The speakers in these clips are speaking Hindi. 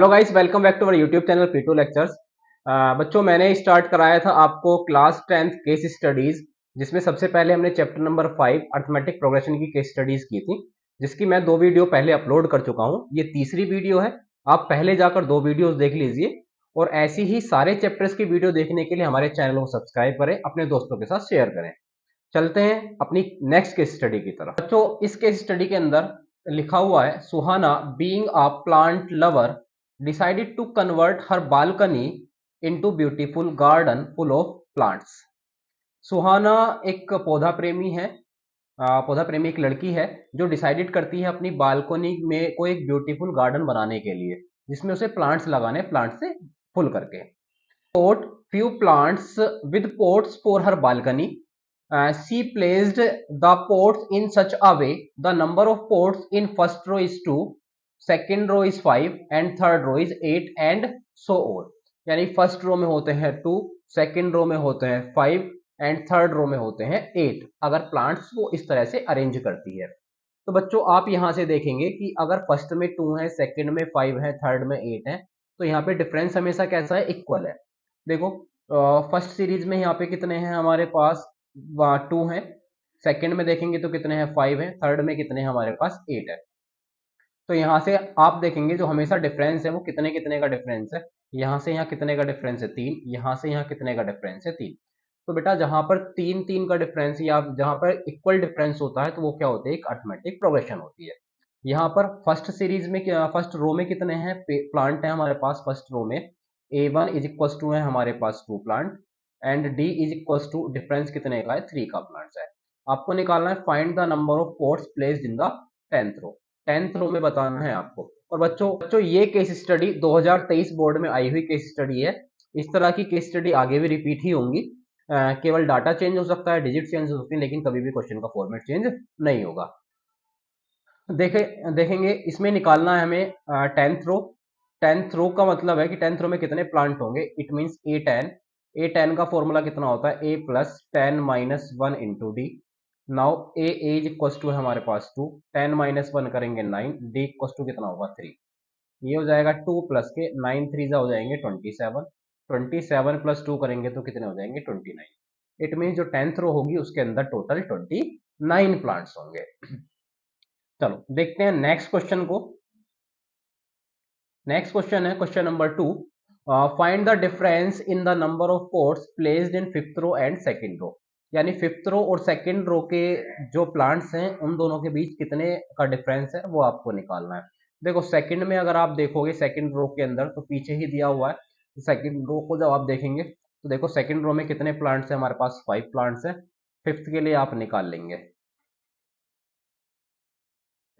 Hello guys, welcome back to our YouTube channel P2 lectures. बच्चों, मैंने स्टार्ट कराया था आपको क्लास 10th केस स्टडीज, जिसमें सबसे पहले हमने चैप्टर नंबर 5 अर्थमेटिक प्रोग्रेशन की केस स्टडीज की थी, जिसकी मैं 2 वीडियो पहले अपलोड कर चुका हूं। ये तीसरी वीडियो है। आप पहले जाकर 2 वीडियोस देख लीजिए और ऐसी ही सारे चैप्टर्स की वीडियो देखने के लिए हमारे चैनल को सब्सक्राइब करें, अपने दोस्तों के साथ शेयर करें। चलते हैं अपनी नेक्स्ट केस स्टडी की तरफ। बच्चों, इस केस स्टडी के अंदर लिखा हुआ है, Suhana being a plant lover decided to convert her balcony into beautiful garden full of plants। सुहाना एक पौधा प्रेमी है। पौधा प्रेमी एक लड़की है जो डिसाइडेड करती है अपनी बालकनी में को एक ब्यूटीफुल गार्डन बनाने के लिए, जिसमें उसे प्लांट्स लगाने, प्लांट से फुल करके। Bought few plants with pots for her balcony। She placed the pots in such a way the number of pots in first row is 2, second row is 5 and third row is 8 and so on। यानी फर्स्ट रो में होते हैं 2, सेकंड रो में होते हैं 5 एंड थर्ड रो में होते हैं 8, अगर प्लांट्स को इस तरह से अरेंज करती है। तो बच्चों, आप यहां से देखेंगे कि अगर फर्स्ट में 2 है, सेकंड में 5 है, थर्ड में 8 है, तो यहाँ पे डिफरेंस हमेशा कैसा है? इक्वल है। देखो, फर्स्ट सीरीज में यहाँ पे कितने हैं हमारे पास? 2 हैं। सेकंड में देखेंगे तो कितने हैं? 5 हैं। थर्ड में कितने हैं हमारे पास? 8 है। तो यहाँ से आप देखेंगे जो हमेशा डिफरेंस है वो कितने कितने का डिफरेंस है। यहाँ से यहाँ कितने का डिफरेंस है? 3। यहाँ से यहाँ कितने का डिफरेंस है? 3। तो बेटा, जहां पर 3-3 का डिफरेंस या जहां पर इक्वल डिफरेंस होता है तो वो क्या होती है? एक अर्थमेटिक प्रोग्रेशन होती है। यहाँ पर फर्स्ट सीरीज में फर्स्ट रो में कितने हैं प्लांट है हमारे पास? फर्स्ट रो में A1 इज इक्वल टू है हमारे पास 2 plant and D is equal to difference कितने का है? 3 का प्लांट्स है। आपको निकालना है find the number of pots placed in the 10th row. 10th row में बताना है आपको। और बच्चों ये केस स्टडी 2023 बोर्ड में आई हुई केस स्टडी है। इस तरह की केस स्टडी आगे भी रिपीट ही होंगी। केवल डाटा चेंज हो सकता है, डिजिट चेंज हो सकती है, लेकिन कभी भी क्वेश्चन का फॉर्मेट चेंज नहीं होगा। देखेंगे इसमें निकालना है हमें 10th रो। 10th रो का मतलब है कि 10th रो में कितने प्लांट होंगे। इट मीन्स A10 का फॉर्मूला कितना होता है? A plus 10 minus 1 into D. Now A is equal to है हमारे पास 2, 10 माइनस 1 करेंगे 9, डी इक्वल टू कितना होगा? 3। ये हो जाएगा 2 प्लस के 9 3 हो जाएंगे 27, 27 प्लस 2 करेंगे तो कितने हो जाएंगे? 29। इट मीन जो 10th रो होगी उसके अंदर टोटल 29 प्लांट्स होंगे। चलो देखते हैं नेक्स्ट क्वेश्चन को। नेक्स्ट क्वेश्चन है question number 2। Find the difference in the number of pots placed in fifth row and second row. यानी फिफ्थ रो और सेकंड रो के जो प्लांट्स हैं उन दोनों के बीच कितने का डिफरेंस है वो आपको निकालना है। देखो, सेकंड में अगर आप देखोगे सेकंड रो के अंदर तो पीछे ही दिया हुआ है। तो सेकंड रो को जब आप देखेंगे तो देखो सेकंड रो में कितने प्लांट्स हैं हमारे पास? 5 प्लांट्स हैं। फिफ्थ के लिए आप निकाल लेंगे।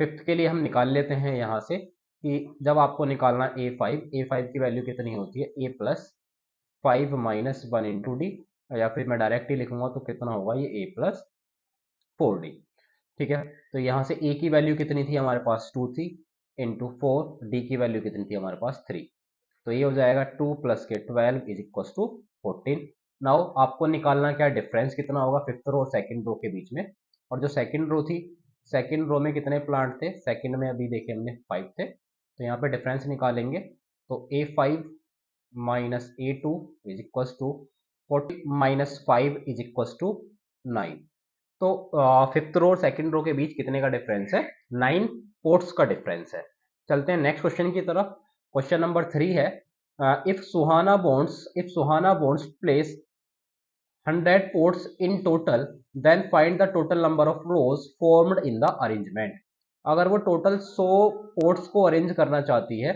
फिफ्थ के लिए हम निकाल लेते हैं यहाँ से कि जब आपको निकालना A5 की वैल्यू कितनी होती है? A plus 5 minus 1 into D, या फिर मैं डायरेक्ट ही लिखूंगा तो कितना होगा? ये A प्लस 4D। ठीक है, तो यहाँ से A की वैल्यू कितनी थी हमारे पास? 2 थी, इंटू 4, डी की वैल्यू कितनी थी हमारे पास? 3। तो ये हो जाएगा 2 प्लस के 12 इज इक्वल टू 14। नाउ आपको निकालना क्या? डिफरेंस कितना होगा फिफ्थ रो और सेकंड रो के बीच में। और जो सेकंड रो थी, सेकंड रो में कितने प्लांट थे? सेकंड में अभी देखे हमने 5 थे, तो यहाँ पे डिफरेंस निकालेंगे तो A5 minus A2 is equal to 40 minus 5 is equal to 9। तो फिफ्थ रो और सेकंड रो के बीच कितने का डिफरेंस है? 9 पोर्ट्स का डिफरेंस है। चलते हैं नेक्स्ट क्वेश्चन की तरफ। क्वेश्चन नंबर 3 है, if Suhana bonds place 100 pots in total then find the total number of rows formed in the arrangement. अगर वो टोटल 100 पोर्ट्स को अरेंज करना चाहती है,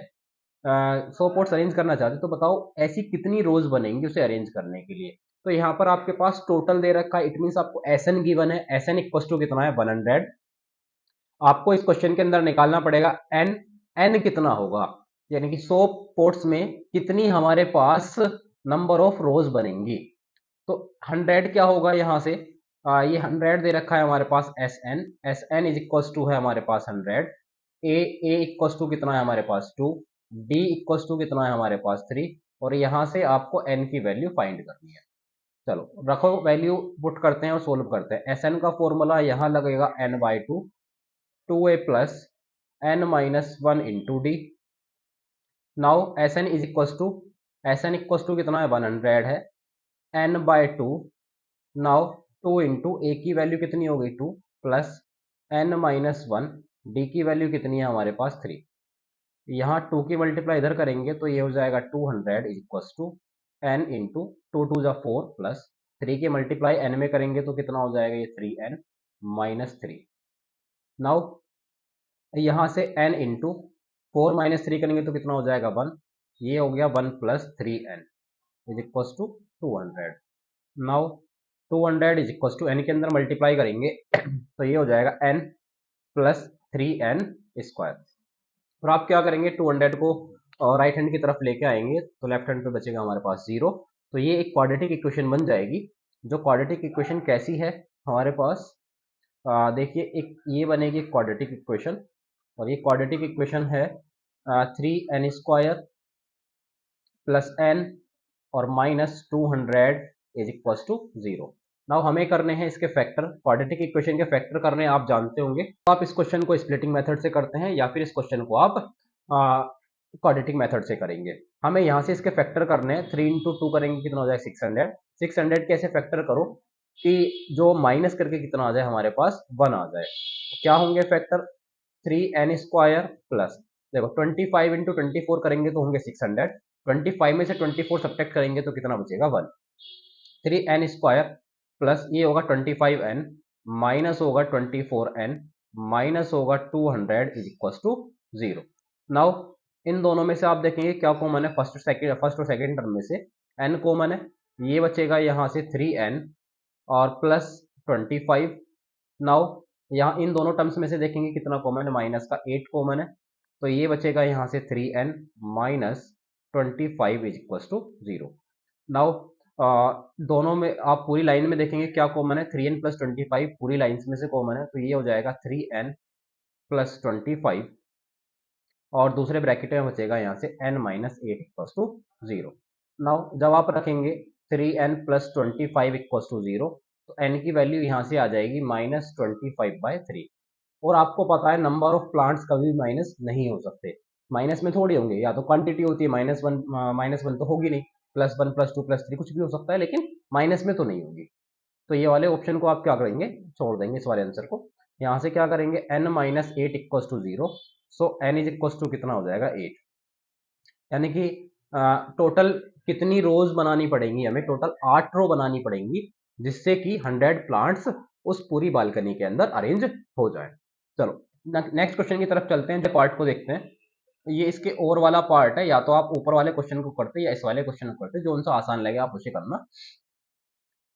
100 पोर्ट्स अरेंज करना चाहती है, तो बताओ ऐसी कितनी रोज बनेंगी उसे अरेंज करने के लिए। तो यहाँ पर आपके पास टोटल दे रखा है। इट मीन्स आपको SN गिवन है। SN इक्वल टू कितना है? 100। आपको इस क्वेश्चन के अंदर निकालना पड़ेगा N कितना होगा, यानी कि 100 पोर्ट्स में कितनी हमारे पास नंबर ऑफ रोज बनेंगी। तो 100 क्या होगा यहाँ से? ये 100 दे रखा है हमारे पास SN इज इक्वल टू है हमारे पास 100। A इक्वल टू कितना है हमारे पास? 2। D इक्वल टू कितना है हमारे पास? 3। और यहाँ से आपको N की वैल्यू फाइंड करनी है। चलो रखो, वैल्यू पुट करते हैं और सोल्व करते हैं। SN का फॉर्मूला यहाँ लगेगा N/2, 2A plus N minus 1 into D. Now S N is equal to कितना है 100 है, n by 2। Now 2 into A की वैल्यू कितनी हो गई 2 प्लस n माइनस 1, डी की वैल्यू कितनी है हमारे पास 3। यहाँ 2 की मल्टीप्लाई इधर करेंगे तो ये हो जाएगा 200 is equal to n into 2 2 4 plus 3 की मल्टीप्लाई n में करेंगे तो कितना हो जाएगा ये 3n माइनस 3। नाउ यहाँ से n इंटू 4 - 3 करेंगे तो कितना हो जाएगा 1। ये हो गया 1 plus 3n is equal to 200। Now 200 is equal to n के अंदर मल्टीप्लाई करेंगे तो ये हो जाएगा n प्लस 3n स्क्वायर। और आप क्या करेंगे 200 को राइट हैंड की तरफ लेके आएंगे तो लेफ्ट हैंड पे बचेगा हमारे पास 0। तो ये एक क्वाड्रेटिक इक्वेशन बन जाएगी। जो क्वाड्रेटिक इक्वेशन कैसी है हमारे पास, देखिए एक ये बनेगी क्वाड्रेटिक इक्वेशन, और ये क्वाड्रेटिक इक्वेशन है 3n² प्लस n और minus 200 is equal to 0। Now हमें करने हैं इसके फैक्टर, क्वाड्रेटिक इक्वेशन के फैक्टर करने आप जानते होंगे। तो आप इस क्वेश्चन को स्प्लिटिंग मेथड से करते हैं या फिर इस क्वेश्चन को आप क्वाड्रेटिक मेथड से करेंगे। हमें यहाँ से इसके फैक्टर करने हैं। 3 इंटू 2 करेंगे कितना हो जाएगा 600। 600 कैसे फैक्टर करो कि जो माइनस करके कितना आ जाए हमारे पास 1 आ जाए। तो क्या होंगे फैक्टर 3n² प्लस, देखो 25 इंटू 24 करेंगे तो होंगे 600। 25 में से 24 सब्ट्रैक्ट करेंगे तो कितना बचेगा 1। 3n² प्लस ये होगा 25n माइनस होगा 24n माइनस होगा 200 इज इक्वल टू 0। नाउ इन दोनों में से आप देखेंगे क्या कॉमन है, फर्स्ट और सेकंड टर्म में से n कॉमन है, ये बचेगा यहाँ से 3n और प्लस 25। नाउ यहाँ इन दोनों टर्म्स में से देखेंगे कितना कॉमन है, माइनस का 8 कॉमन है, तो ये बचेगा यहाँ से 3n minus 25 is equal to 0। Now दोनों में आप पूरी लाइन में देखेंगे क्या कॉमन है, 3n प्लस 25 पूरी लाइन्स में से कॉमन है, तो ये हो जाएगा 3n प्लस 25 और दूसरे ब्रैकेट में बचेगा यहाँ से n minus 8 equal to 0। Now जब आप रखेंगे 3n प्लस 25 इक्वल टू 0 तो n की वैल्यू यहाँ से आ जाएगी माइनस 25/3। और आपको पता है नंबर ऑफ प्लांट्स कभी भी माइनस नहीं हो सकते, माइनस में थोड़ी होंगे, या तो क्वांटिटी होती है -1 तो होगी नहीं, +1 +2 +3 कुछ भी हो सकता है, लेकिन माइनस में तो नहीं होगी। तो ये वाले ऑप्शन को आप क्या करेंगे, छोड़ देंगे इस वाले आंसर को। यहाँ से क्या करेंगे n minus 8 equal to 0, so n is equal to कितना हो जाएगा 8। यानी कि टोटल कितनी रोज बनानी पड़ेंगी हमें, टोटल 8 रो बनानी पड़ेंगी जिससे कि 100 प्लांट्स उस पूरी बालकनी के अंदर अरेंज हो जाए। चलो नेक्स्ट क्वेश्चन की तरफ चलते हैं, जो पार्ट को देखते हैं। ये इसके और वाला पार्ट है, या तो आप ऊपर वाले क्वेश्चन को करते या इस वाले क्वेश्चन को करते, जो उनसे आसान लगे आप उसे करना।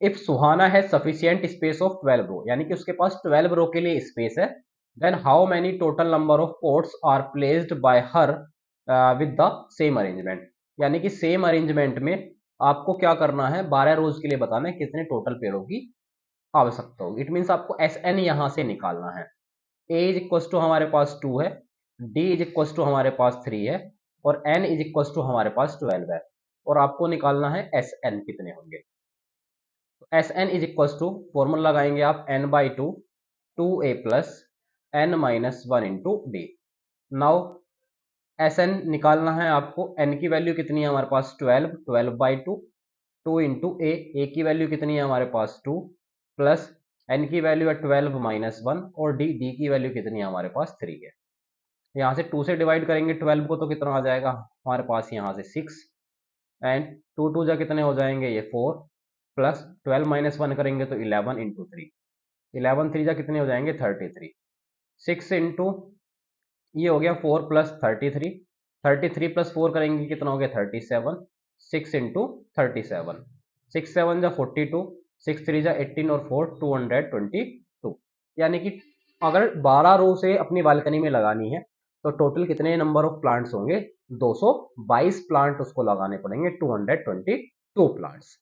इफ सुहाना है सफिशियंट स्पेस ऑफ 12 रो, यानी कि उसके पास 12 रो के लिए स्पेस है, then how many total number of pots are placed by her with the same arrangement. यानी कि सेम अरेंजमेंट में आपको क्या करना है, 12 रोज के लिए बताना है कितने टोटल पेड़ों की आवश्यकता होगी। इट मीन्स आपको एस एन यहां से निकालना है। ए इज इक्वल टू हमारे पास 2 है, डी इज इक्वल टू हमारे पास 3 है, और एन इज इक्वल टू हमारे पास 12 है, और आपको निकालना है एस एन कितने होंगे। S N is equal to formula लगाएंगे आप n by 2 2a plus n minus 1 into D. Now S N निकालना है आपको, n की वैल्यू कितनी है हमारे पास 12, 12 बाई 2 2 इंटू ए की वैल्यू कितनी है हमारे पास 2 प्लस n की वैल्यू है 12 माइनस 1, और डी की वैल्यू कितनी है हमारे पास 3 है। यहाँ से 2 से डिवाइड करेंगे 12 को तो कितना आ जाएगा हमारे पास यहाँ से 6, एंड 2 2 जा कितने हो जाएंगे ये 4, प्लस 12 माइनस 1 करेंगे तो 11 इंटू 3, 11 3 जा कितने हो जाएंगे 33, 6 इंटू ये हो गया 4 प्लस 33, 33 प्लस 4 करेंगे कितना हो गया 37, 6 इंटू 37, 6 7 जा 42, 6 3 जा 18 और 4 222। यानी कि अगर 12 रो से अपनी बालकनी में लगानी है तो टोटल कितने नंबर ऑफ प्लांट्स होंगे, 222 प्लांट उसको लगाने पड़ेंगे, 222 प्लांट्स।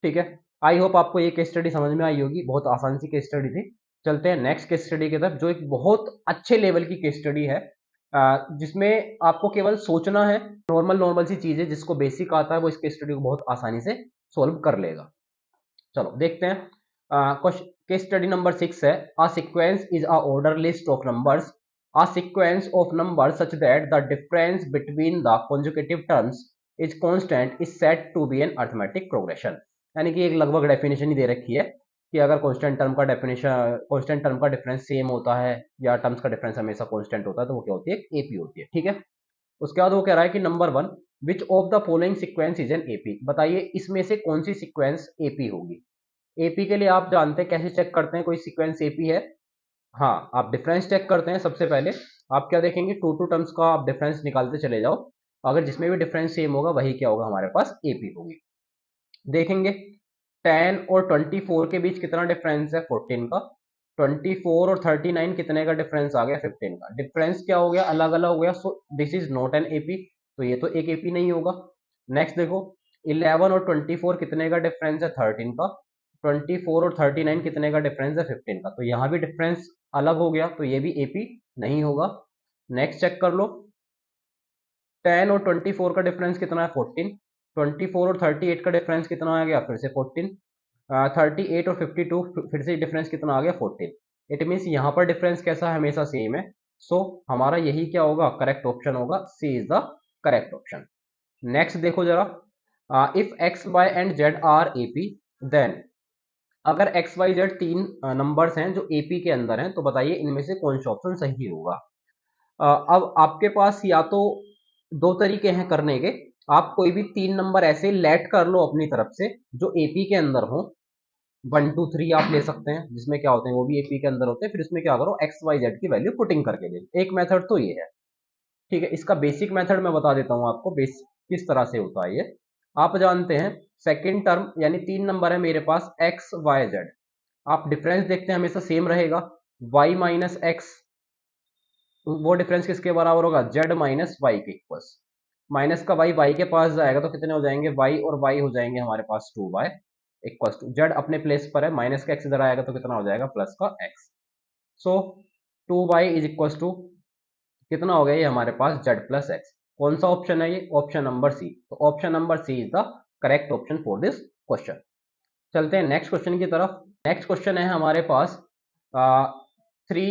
ठीक है, आई होप आपको ये केस स्टडी समझ में आई होगी, बहुत आसान सी केस स्टडी थी। चलते हैं नेक्स्ट केस स्टडी की तरफ, जो एक बहुत अच्छे लेवल की केस स्टडी है, जिसमें आपको केवल सोचना है, नॉर्मल सी चीजें जिसको बेसिक आता है वो इस केस स्टडी को बहुत आसानी से सोल्व कर लेगा। चलो देखते हैं। केस स्टडी नंबर 6 है, a sequence is a order list of numbers A sequence of numbers such that the difference between the consecutive terms is constant is said to be an arithmetic progression। यानी कि एक लगभग डेफिनेशन ही दे रखी है कि अगर कांस्टेंट टर्म का डिफरेंस सेम होता है या टर्म्स का डिफरेंस हमेशा कांस्टेंट होता है तो वो क्या होती है, एपी होती है। ठीक है, उसके बाद वो कह रहा है कि number 1, which of the following sequence is an AP. बताइए इसमें से कौन सी सीक्वेंस एपी होगी। एपी के लिए आप जानते हैं कैसे चेक करते हैं कोई सीक्वेंस एपी है। हाँ, आप डिफरेंस चेक करते हैं। सबसे पहले आप क्या देखेंगे, टू टर्म्स का आप डिफरेंस निकालते चले जाओ, अगर जिसमें भी डिफरेंस सेम होगा वही क्या होगा, हमारे पास एपी होगी। देखेंगे 10 और 24 के बीच कितना डिफरेंस है, 14 का। 24 और 39 कितने का डिफरेंस आ गया, 15 का। डिफरेंस क्या हो गया, अलग अलग हो गया, so this is not an AP, तो ये तो एक एपी नहीं होगा। नेक्स्ट देखो 11 और 24 कितने का डिफरेंस है, 13 का। 24 और 39 कितने का डिफरेंस है, 15 का, तो यहाँ भी डिफरेंस अलग हो गया, तो ये भी एपी नहीं होगा। नेक्स्ट चेक कर लो, 10 और 24 का डिफरेंस कितना है, 14। 24 और 38 का डिफरेंस कितना आ गया, फिर से 14। 38 और 52 फिर से डिफरेंस कितना आ गया, 14। इट मीन्स यहाँ पर डिफरेंस कैसा है, हमेशा सेम है। सो हमारा यही क्या होगा, करेक्ट ऑप्शन होगा, C is the correct option. Next देखो जरा, if x y and z are AP then, अगर एक्स वाई जेड तीन नंबर्स हैं जो एपी के अंदर हैं, तो बताइए इनमें से कौन सा ऑप्शन सही होगा। अब आपके पास या तो दो तरीके हैं करने के, आप कोई भी तीन नंबर ऐसे लेट कर लो अपनी तरफ से जो एपी के अंदर हो। 1 2 3 आप ले सकते हैं, जिसमें क्या होते हैं वो भी एपी के अंदर होते हैं, फिर इसमें क्या करो, एक्स वाई जेड की वैल्यू पुटिंग करके दे। एक मेथड तो ये है। ठीक है, इसका बेसिक मेथड मैं बता देता हूँ आपको, किस तरह से होता है ये। आप जानते हैं सेकेंड टर्म यानी तीन नंबर है मेरे पास एक्स वाई जेड, आप डिफरेंस देखते हैं हमेशा सेम रहेगा। y माइनस एक्स, वो डिफरेंस किसके बराबर होगा, z माइनस वाई के इक्वल्स। माइनस का y के पास जाएगा तो कितने हो जाएंगे, y और y हो जाएंगे हमारे पास 2y इक्वल्स टू, z अपने प्लेस पर है, माइनस का x इधर आएगा तो कितना हो जाएगा, प्लस का x। So 2y is equals to कितना हो गया, ये हमारे पास z प्लस एक्स। कौन सा ऑप्शन है ये, ऑप्शन नंबर सी। तो option number C is the correct option for this question. चलते हैं नेक्स्ट क्वेश्चन की तरफ। नेक्स्ट क्वेश्चन है हमारे पास 3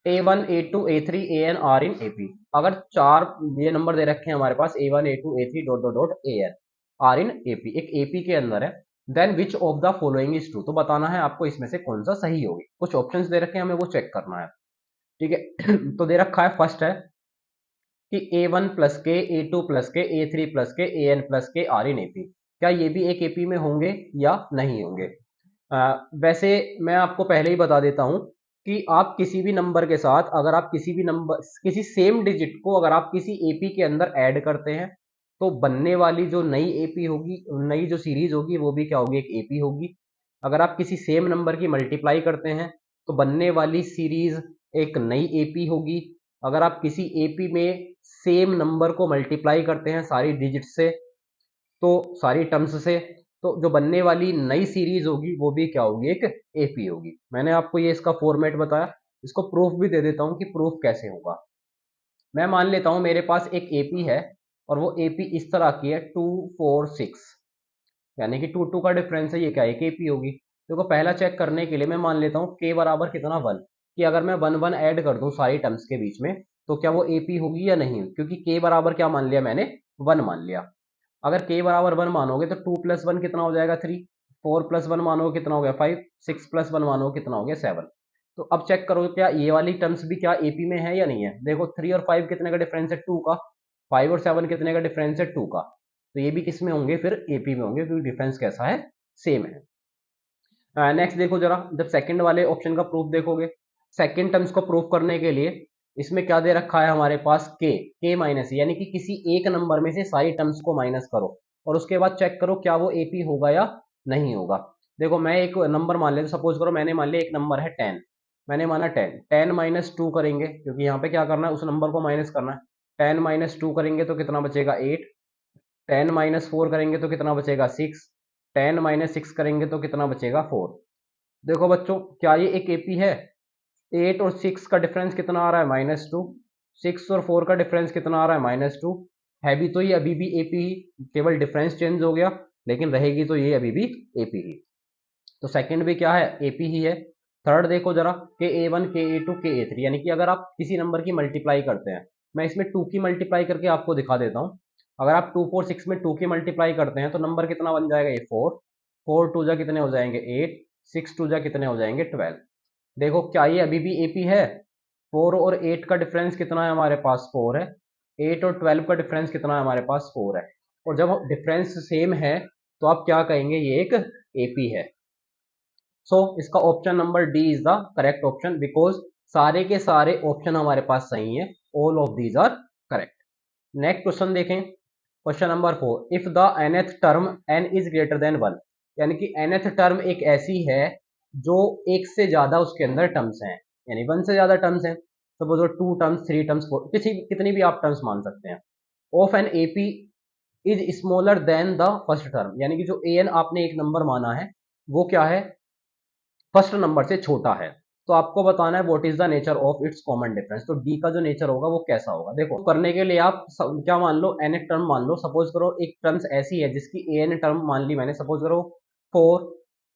A1 A2 A3 AN are in AP। अगर चार ये नंबर दे रखे हैं हमारे पास A1 A2 A3 dot dot dot AN are in AP, एक AP के अंदर है, then which of the following is true. तो बताना है आपको इसमें से कौन सा सही होगी। कुछ ऑप्शंस दे रखे हैं, हमें वो चेक करना है। ठीक है तो दे रखा है, फर्स्ट है कि A1 प्लस के, A2 प्लस के, A3 प्लस के, AN प्लस के आर इन AP। क्या ये भी एक AP में होंगे या नहीं होंगे। वैसे मैं आपको पहले ही बता देता हूं कि आप किसी भी नंबर के साथ, अगर आप किसी सेम डिजिट को अगर आप किसी एपी के अंदर ऐड करते हैं तो बनने वाली जो नई एपी होगी, नई जो सीरीज होगी वो भी क्या होगी, एक एपी होगी। अगर आप किसी सेम नंबर की मल्टीप्लाई करते हैं तो बनने वाली सीरीज एक नई एपी होगी। अगर आप किसी एपी में सेम नंबर को मल्टीप्लाई करते हैं सारी डिजिट से, तो सारी टर्म्स से, तो जो बनने वाली नई सीरीज होगी वो भी क्या होगी, एक एपी होगी। मैंने आपको ये इसका फॉर्मेट बताया, इसको प्रूफ भी दे देता हूँ कि प्रूफ कैसे होगा। मैं मान लेता हूँ मेरे पास एक एपी है और वो एपी इस तरह की है 2 4 6, यानी कि 2 2 का डिफरेंस है, ये क्या एक एपी होगी। देखो पहला चेक करने के लिए मैं मान लेता हूँ के बराबर कितना 1, कि अगर मैं 1 1 ऐड कर दूं सारी टर्म्स के बीच में तो क्या वो एपी होगी या नहीं, क्योंकि के बराबर क्या मान लिया मैंने, 1 मान लिया। अगर k बराबर 1 मानोगे तो 2 प्लस 1 कितना हो जाएगा, 3। 4 प्लस 1 मानोगे कितना हो गया, 5। 6 प्लस 1 मानोगे कितना हो गया, 7। तो अब चेक करो क्या ये वाली टर्म्स भी क्या एपी में है या नहीं है। देखो 3 और 5 कितने का डिफरेंस है, 2 का। 5 और 7 कितने का डिफरेंस है, 2 का। तो ये भी किस में होंगे, फिर एपी में होंगे, क्योंकि डिफरेंस कैसा है, सेम है। नेक्स्ट देखो जरा, जब सेकंड वाले ऑप्शन का प्रूफ देखोगे, सेकंड टर्म्स को प्रूफ करने के लिए इसमें क्या दे रखा है हमारे पास, के माइनस, यानी कि किसी एक नंबर में से सारी टर्म्स को माइनस करो और उसके बाद चेक करो क्या वो एपी होगा या नहीं होगा। देखो मैं एक नंबर मान लेता हूं, सपोज करो मैंने मान लिया एक नंबर है 10, मैंने माना 10, 10 माइनस 2 करेंगे, क्योंकि यहाँ पे क्या करना है, उस नंबर को माइनस करना है। 10 माइनस 2 करेंगे तो कितना बचेगा, 8। 10 माइनस 4 करेंगे तो कितना बचेगा, 6। 10 माइनस 6 करेंगे तो कितना बचेगा, 4। देखो बच्चों क्या ये एक एपी है, 8 और 6 का डिफरेंस कितना आ रहा है, -2। 6 और 4 का डिफरेंस कितना आ रहा है, -2। है भी तो ये अभी भी एपी ही, केवल डिफरेंस चेंज हो गया, लेकिन रहेगी तो ये अभी भी एपी ही। तो सेकंड भी क्या है, एपी ही है। थर्ड देखो जरा, के ए वन, के ए टू, के ए थ्री, यानी कि अगर आप किसी नंबर की मल्टीप्लाई करते हैं, मैं इसमें टू की मल्टीप्लाई करके आपको दिखा देता हूँ। अगर आप टू फोर सिक्स में टू की मल्टीप्लाई करते हैं तो नंबर कितना बन जाएगा, ये फोर, फोर टू जा कितने हो जाएंगे एट, सिक्स टू जा कितने हो जाएंगे 12। देखो क्या ये अभी भी एपी है? फोर और एट का डिफरेंस कितना है हमारे पास, फोर है। एट और 12 का डिफरेंस कितना है हमारे पास, फोर है। और जब डिफरेंस सेम है तो आप क्या कहेंगे, ये एक एपी है। सो इसका option number D is the correct option, because सारे के सारे ऑप्शन हमारे पास सही हैं, all of these are correct. Next question देखें, question number four, if the nth term n is greater than one, यानी कि nth टर्म एक ऐसी है जो एक से ज्यादा उसके अंदर टर्म्स हैं, यानी वन से ज्यादा टर्म्स हैं, suppose two terms, three terms, four, किसी कितनी भी आप टर्म्स मान सकते हैं। Of an AP is smaller than the first term, यानी कि जो ए एन आपने एक नंबर माना है वो क्या है, फर्स्ट नंबर से छोटा है। तो आपको बताना है what is the nature of its common difference, तो डी का जो नेचर होगा वो कैसा होगा। देखो करने के लिए आप क्या मान लो, एन टर्म मान लो, सपोज करो एक टर्म्स ऐसी है जिसकी ए एन टर्म मान ली मैंने, सपोज करो फोर,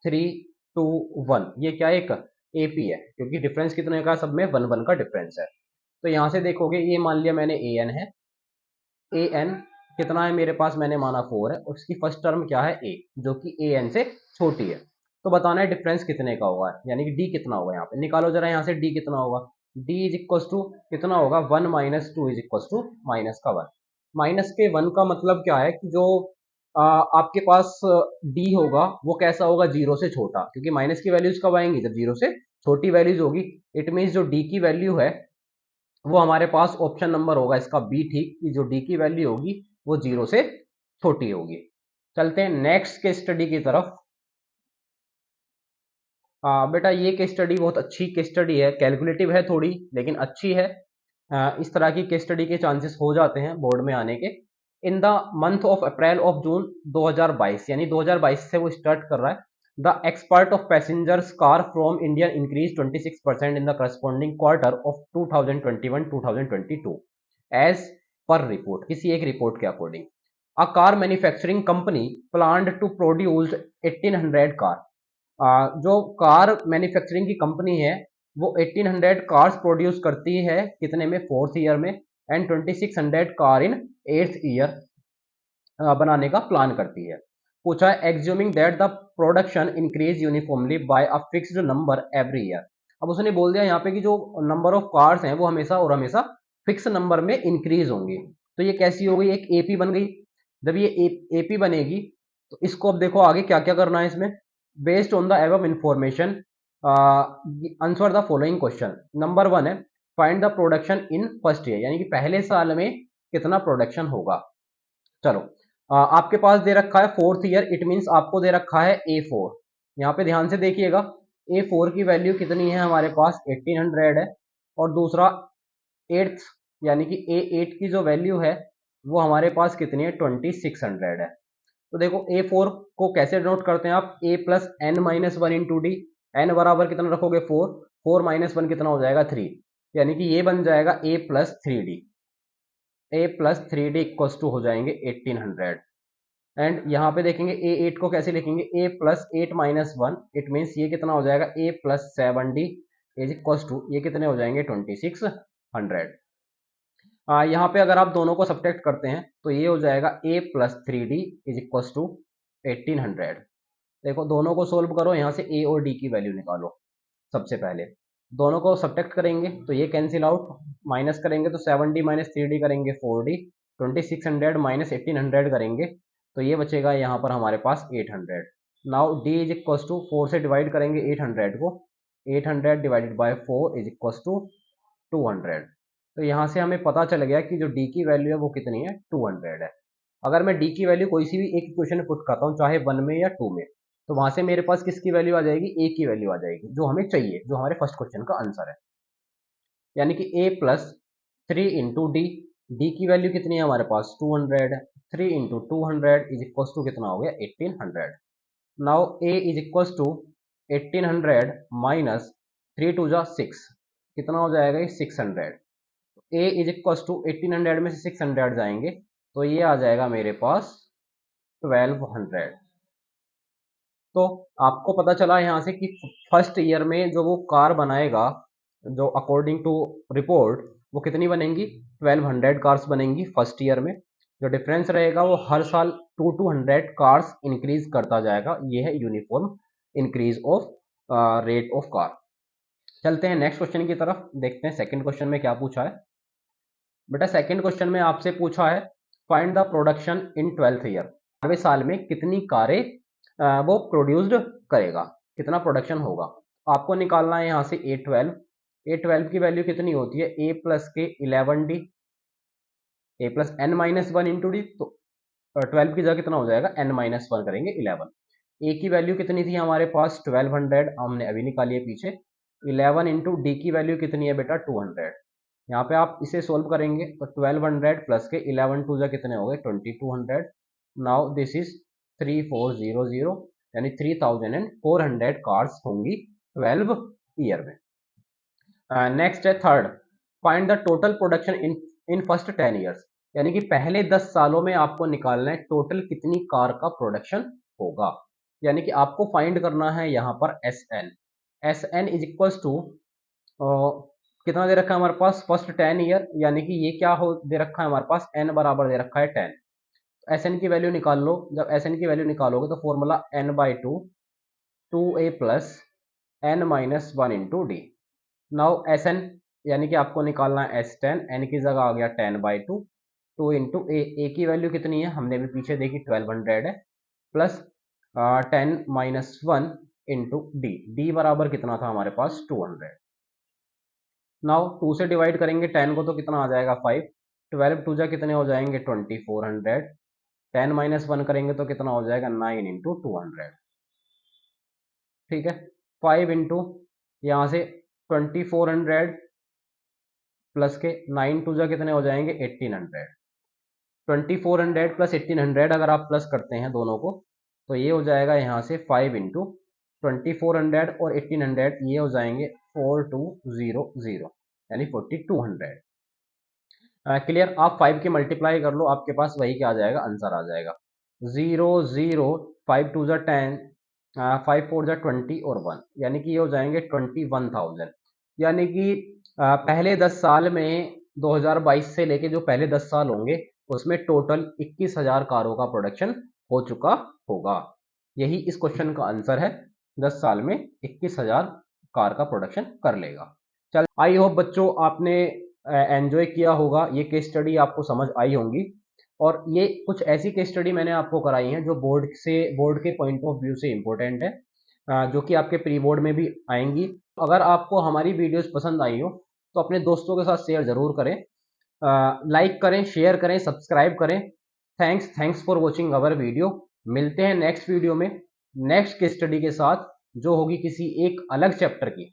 थ्री, टू, वन, ये क्या एक एपी है, क्योंकि डिफरेंस कितने का, सब में वन वन का डिफरेंस है। तो यहां से देखोगे ये मान लिया मैंने ए एन है, ए एन कितना है मेरे पास, मैंने माना फोर है, और इसकी फर्स्ट टर्म क्या है ए, जो कि ए एन से छोटी है। तो बताना है डिफरेंस कितने का होगा, यानी कि डी कितना होगा, यहाँ पे निकालो जरा, यहाँ से डी कितना होगा, डी इज इक्व टू कितना होगा, one minus two is equal to minus का वन। माइनस के वन का मतलब क्या है कि जो आपके पास डी होगा वो कैसा होगा, जीरो से छोटा, क्योंकि माइनस की वैल्यूज कब आएंगी, जब जीरो से छोटी वैल्यूज होगी। इट मीन्स जो डी की वैल्यू है वो हमारे पास ऑप्शन नंबर होगा इसका बी ठीक, कि जो डी की वैल्यू होगी वो जीरो से छोटी होगी। चलते हैं नेक्स्ट केस स्टडी की तरफ। बेटा ये केस स्टडी बहुत अच्छी केस स्टडी है, कैलकुलेटिव है थोड़ी लेकिन अच्छी है। इस तरह की केस स्टडी के चांसेस हो जाते हैं बोर्ड में आने के। In the month of April of June 2022, यानी 2022 से वो स्टार्ट कर रहा है। The export of passengers car from India increase 26% in the corresponding quarter ऑफ 2021-2022 एज पर रिपोर्ट, किसी एक रिपोर्ट के according. A car manufacturing company planned to produce 1800 car, जो कार मैन्युफैक्चरिंग की कंपनी है वो 1800 कार्स प्रोड्यूस करती है, कितने में, फोर्थ ईयर में, and 2600 car in eighth year बनाने का प्लान करती है। पूछा है assuming that the production increase uniformly by a fixed number every year. अब उसने बोल दिया यहाँ पे कि जो नंबर ऑफ कार्स हैं वो हमेशा और हमेशा फिक्स नंबर में इंक्रीज होंगी। तो ये कैसी हो गई, एक एपी बन गई। जब ये एपी बनेगी तो इसको अब देखो आगे क्या क्या करना है इसमें। Based on the above information answer the following question. Number one है find the production in first year, यानी कि पहले साल में कितना प्रोडक्शन होगा। चलो आपके पास दे रखा है फोर्थ ईयर, इट मींस आपको दे रखा है ए फोर। यहाँ पे ध्यान से देखिएगा, ए फोर की वैल्यू कितनी है हमारे पास, 1800 है। और दूसरा एट्थ, यानी कि ए एट की जो वैल्यू है वो हमारे पास कितनी है, 2600 है। तो देखो ए फोर को कैसे नोट करते हैं आप, a plus N minus one into d. N बराबर कितना रखोगे, फोर, फोर माइनस वन कितना हो जाएगा, थ्री, यानी कि ये बन जाएगा a plus three d. A plus three d equals to हो जाएंगे 1800। एंड यहाँ पे देखेंगे ए एट को कैसे लिखेंगे, a plus eight minus one, it means ये कितना हो जाएगा, a plus seven d is equals to, ये कितने हो जाएंगे, 2600। यहाँ पे अगर आप दोनों को सब्ट्रैक्ट करते हैं तो ये हो जाएगा a plus three d is equals to 1800। देखो दोनों को सोल्व करो, यहाँ से ए और डी की वैल्यू निकालो। सबसे पहले दोनों को सब्ट्रैक्ट करेंगे तो ये कैंसिल आउट, माइनस करेंगे तो 7d माइनस थ्री डी करेंगे 4d, 2600 माइनस 1800 करेंगे तो ये बचेगा यहाँ पर हमारे पास 800। Now d is equal to, 4 से डिवाइड करेंगे 800 को, 800 divided by 4 is equal to 200। तो यहाँ से हमें पता चल गया कि जो d की वैल्यू है वो कितनी है, 200 है। अगर मैं d की वैल्यू कोई सी भी एक इक्वेशन में पुट करता हूँ, चाहे 1 में या 2 में, तो वहां से मेरे पास किसकी वैल्यू आ जाएगी, ए की वैल्यू आ जाएगी, जो हमें चाहिए, जो हमारे फर्स्ट क्वेश्चन का आंसर है। यानी कि a plus three into d, d की वैल्यू कितनी है हमारे पास, 200, three into 200 is equal to कितना हो गया, 1800। Now A is equal to 1800 minus three two जा सिक्स, कितना हो जाएगा ये 600। ए इज इक्व टू 1800 में से 600 जाएंगे तो ये आ जाएगा मेरे पास 1200। तो आपको पता चला यहाँ से कि फर्स्ट ईयर में जो वो कार बनाएगा, जो अकॉर्डिंग टू रिपोर्ट, वो कितनी बनेंगी, 1200 कार्स बनेंगी फर्स्ट ईयर में। जो डिफरेंस रहेगा वो हर साल 200 कार्स इंक्रीज करता जाएगा। ये है uniform increase of rate of car. चलते हैं नेक्स्ट क्वेश्चन की तरफ, देखते हैं सेकंड क्वेश्चन में क्या पूछा है। बेटा सेकंड क्वेश्चन में आपसे पूछा है find the production in 12th year. 12वें साल में कितनी कारें वो प्रोड्यूस्ड करेगा, कितना प्रोडक्शन होगा। आपको निकालना है यहाँ से A12 की वैल्यू कितनी होती है, A प्लस के 11D, A plus n minus one into D. तो 12 की जगह कितना हो जाएगा, n माइनस वन करेंगे 11। A की वैल्यू कितनी थी हमारे पास 1200, हमने अभी निकाली है पीछे। 11 इंटू डी की वैल्यू कितनी है बेटा 200। यहाँ पे आप इसे सोल्व करेंगे तो 1200 प्लस के 11 टू जा कितने हो गए 2200। नाउ दिस इज 3400, यानी 3400 कार्स होंगी 12 ईयर में। नेक्स्ट है third, find the total production in first 10 years. यानी कि पहले 10 सालों में आपको निकालना है टोटल कितनी कार का प्रोडक्शन होगा। यानी कि आपको फाइंड करना है यहाँ पर S N is equals to कितना दे रखा है हमारे पास फर्स्ट 10 ईयर, यानी कि ये क्या हो दे रखा है हमारे पास, एन बराबर दे रखा है 10। एस एन की वैल्यू निकाल लो। जब एस एन की वैल्यू निकालोगे तो formula n by two A plus N minus one into D. Now S N यानी कि आपको निकालना है S10, एन की जगह आ गया 10/2, 2 इंटू ए की वैल्यू कितनी है हमने भी पीछे देखी 1200 है, plus 10 minus one into D बराबर कितना था हमारे पास 200। नाउ 2 से डिवाइड करेंगे 10 को तो कितना आ जाएगा 5, 12 टू जा कितने हो जाएंगे 2400, 10 माइनस वन करेंगे तो कितना हो जाएगा 9 इंटू 200। ठीक है, 5 इंटू यहाँ से 2400 प्लस के 9 टू जा कितने हो जाएंगे 1800। 2400 प्लस 1800 अगर आप प्लस करते हैं दोनों को तो ये हो जाएगा यहाँ से 5 इंटू 2400 और 1800, ये हो जाएंगे 4200, यानी 4200। क्लियर, आप 5 के मल्टीप्लाई कर लो, आपके पास वही क्या आ जाएगा, आंसर आ जाएगा 0 5 टू जा 10, 5 4 जा 20 और 1, यानी कि ये हो जाएंगे 21,000। यानी कि पहले 10 साल में 2022 से लेके जो पहले 10 साल होंगे उसमें टोटल 21,000 कारों का प्रोडक्शन हो चुका होगा। यही इस क्वेश्चन का आंसर है, 10 साल में 21,000 कार का प्रोडक्शन कर लेगा। चल, आई होप बच्चों आपने एंजॉय किया होगा, ये केस स्टडी आपको समझ आई होंगी। और ये कुछ ऐसी केस स्टडी मैंने आपको कराई है जो बोर्ड के पॉइंट ऑफ व्यू से इम्पोर्टेंट है, जो कि आपके प्री बोर्ड में भी आएंगी। अगर आपको हमारी वीडियोस पसंद आई हो तो अपने दोस्तों के साथ शेयर जरूर करें, लाइक करें, शेयर करें, सब्सक्राइब करें। Thanks for watching our video. मिलते हैं नेक्स्ट वीडियो में नेक्स्ट केस स्टडी के साथ, जो होगी किसी एक अलग चैप्टर की।